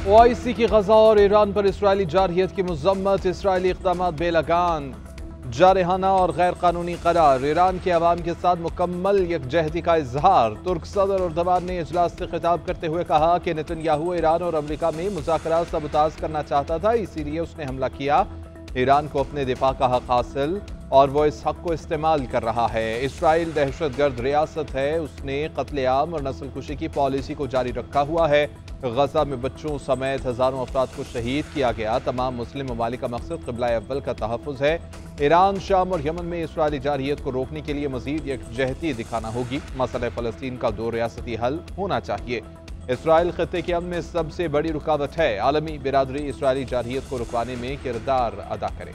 OIC की गजा और Iran पर इसराइली जारहियत की मजम्मत, इसराइली इक़दाम बेलगान, जारहाना और गैर कानूनी करार, ईरान के अवाम के साथ मुकम्मल यकजहती का इजहार। तुर्क सदर अर्दवान ने इजलास से खिताब करते हुए कहा कि नेतन्याहू ईरान और अमरीका में मुज़ाकरात सबूताज करना चाहता था, इसीलिए उसने हमला किया। ईरान को अपने दिफा का हक हासिल और वो इस हक को इस्तेमाल कर रहा है। इसराइल दहशतगर्द रियासत है, उसने कत्लेआम और नस्लकुशी की पॉलिसी को जारी रखा हुआ है। गजा में बच्चों समेत हजारों अफराद को शहीद किया गया। तमाम मुस्लिम ममालिक का मकसद क़िबला अव्वल का तहफ़्फ़ुज़ है। ईरान, शाम और यमन में इसराइली जारहियत को रोकने के लिए मज़ीद यकजहती दिखाना होगी। मसला फ़लस्तीन का दो रियासती हल होना चाहिए। इसराइल ख़ित्ते के अमन में सबसे बड़ी रुकावट है। आलमी बिरादरी इसराइली जारहियत को रुकवाने में किरदार अदा करे।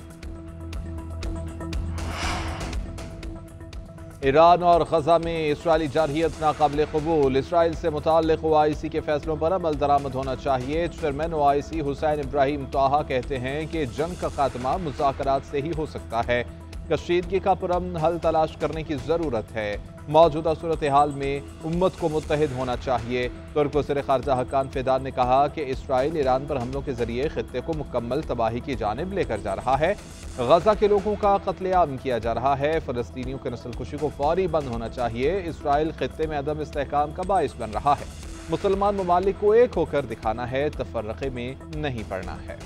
ईरान और गजा में इसराइली जारहियत नाकाबिल कबूल, इसराइल से मुताल्लिक़ ओआईसी के फैसलों पर अमल दरामद होना चाहिए। चेयरमैन ओआईसी हुसैन इब्राहिम ताहा कहते हैं कि जंग का खात्मा मुज़ाकरात से ही हो सकता है। कशीदगी का पुरअमन हल तलाश करने की ज़रूरत है। मौजूदा सूरत हाल में उम्मत को मुत्तहिद होना चाहिए। तुर्क वज़ीर ख़ारजा हकान फ़िदान ने कहा कि इसराइल ईरान पर हमलों के ज़रिए ख़ित्ते को मुकम्मल तबाही की जानिब लेकर जा रहा है। गजा के लोगों का कत्लेआम किया जा रहा है। फ़लस्तीनियों के नस्लकुशी को फौरी बंद होना चाहिए। इसराइल ख़ित्ते में अदम इस्तेहकाम का बाइस बन रहा है। मुसलमान ममालिक को एक होकर दिखाना है, तफर्रक़े में नहीं पड़ना है।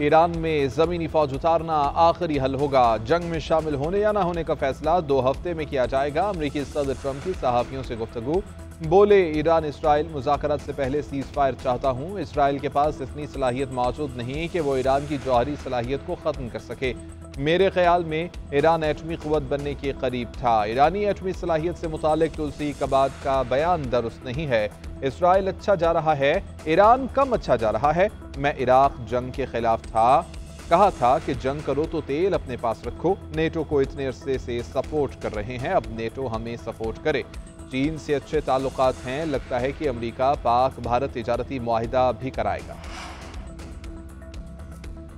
ईरान में ज़मीनी फ़ौज उतारना आखिरी हल होगा। जंग में शामिल होने या ना होने का फैसला 2 हफ्ते में किया जाएगा। अमरीकी सदर ट्रंप की सहाफ़ियों से गुफ्तगू, बोले ईरान इसराइल मुज़ाकरात से पहले सीज़ फायर चाहता हूँ। इसराइल के पास इतनी सलाहियत मौजूद नहीं कि वो ईरान की जौहरी सलाहियत को ख़त्म कर सके। मेरे ख्याल में ईरान एटमी क़ुव्वत बनने के करीब था। ईरानी एटमी सलाहियत से मुतालिक तुलसी कबाद का बयान दुरुस्त नहीं है। इसराइल अच्छा जा रहा है, ईरान कम अच्छा जा रहा है। मैं इराक जंग के खिलाफ था, कहा था कि जंग करो तो तेल अपने पास रखो। नेटो को इतने अरसे से सपोर्ट कर रहे हैं, अब नेटो हमें सपोर्ट करे। चीन से अच्छे ताल्लुकात हैं, लगता है कि अमेरिका पाक भारत तिजारती मुआहिदा भी कराएगा।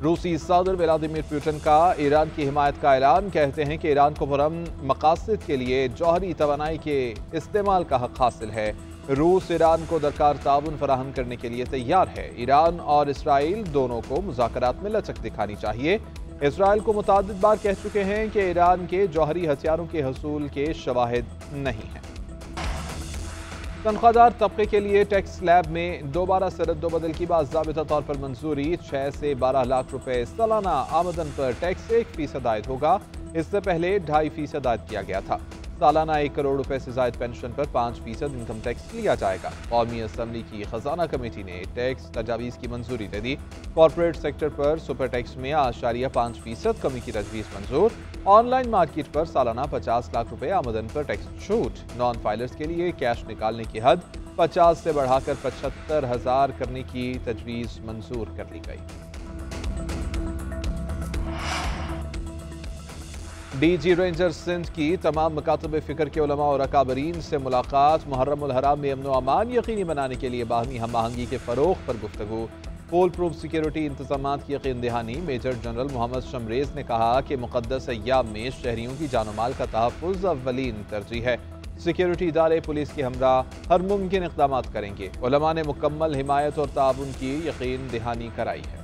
रूसी सदर व्लादिमीर पुतिन का ईरान की हिमायत का ऐलान, कहते हैं कि ईरान को पुरअमन मकासद के लिए जौहरी तवानाई के इस्तेमाल का हक हासिल है। रूस ईरान को दरकार ताउन फराहम करने के लिए तैयार है। ईरान और इसराइल दोनों को मुज़ाकरात में लचक दिखानी चाहिए। इसराइल को मुताद्दिद बार कह चुके हैं कि ईरान के जौहरी हथियारों के हसूल के शवाहिद नहीं हैं। तनख्वाहदार तबके के लिए टैक्स स्लैब में दोबारा से रद्दोबदल की बाज़ाबिता तौर पर मंजूरी। 6 से 12 लाख रुपए सालाना आमदन पर टैक्स 1% आयद होगा। इससे पहले 2.5% आयद किया गया था। सालाना 1 करोड़ रुपए से ज़ायद पेंशन पर 5% इनकम टैक्स लिया जाएगा। कौमी असम्बली की खजाना कमेटी ने टैक्स तजावीज़ की मंजूरी दे दी। कॉरपोरेट सेक्टर पर सुपर टैक्स में 8.5% कमी की तजवीज़ मंजूर। ऑनलाइन मार्केट पर सालाना 50 लाख रुपए आमदन पर टैक्स छूट। नॉन फाइलर्स के लिए कैश निकालने की हद 50 से बढ़ाकर 75,000 करने की तजवीज़ मंजूर कर ली गई। डीजी रेंजर्स सिंध की तमाम मकातब फ़िक्र के उलमा और अकाबरीन से मुलाकात। मुहर्रम उल हराम में अमन व अमान यकीनी बनाने के लिए बाहमी हम आहंगी के फ़रोग़ पर गुफ्तगू। फुल प्रूफ सिक्योरिटी इंतजाम की यकीन दहानी। मेजर जनरल मोहम्मद शमरेज ने कहा कि मुक़द्दस अय्याम में शहरियों की जान माल का तहफ़्फ़ुज़ अव्वलीन तरजीह है। सिक्योरिटी इदारे पुलिस के हमरा हर मुमकिन इक़दामात करेंगे। उलमा ने मुकम्मल हिमायत और ताउन की यकीन दहानी कराई है।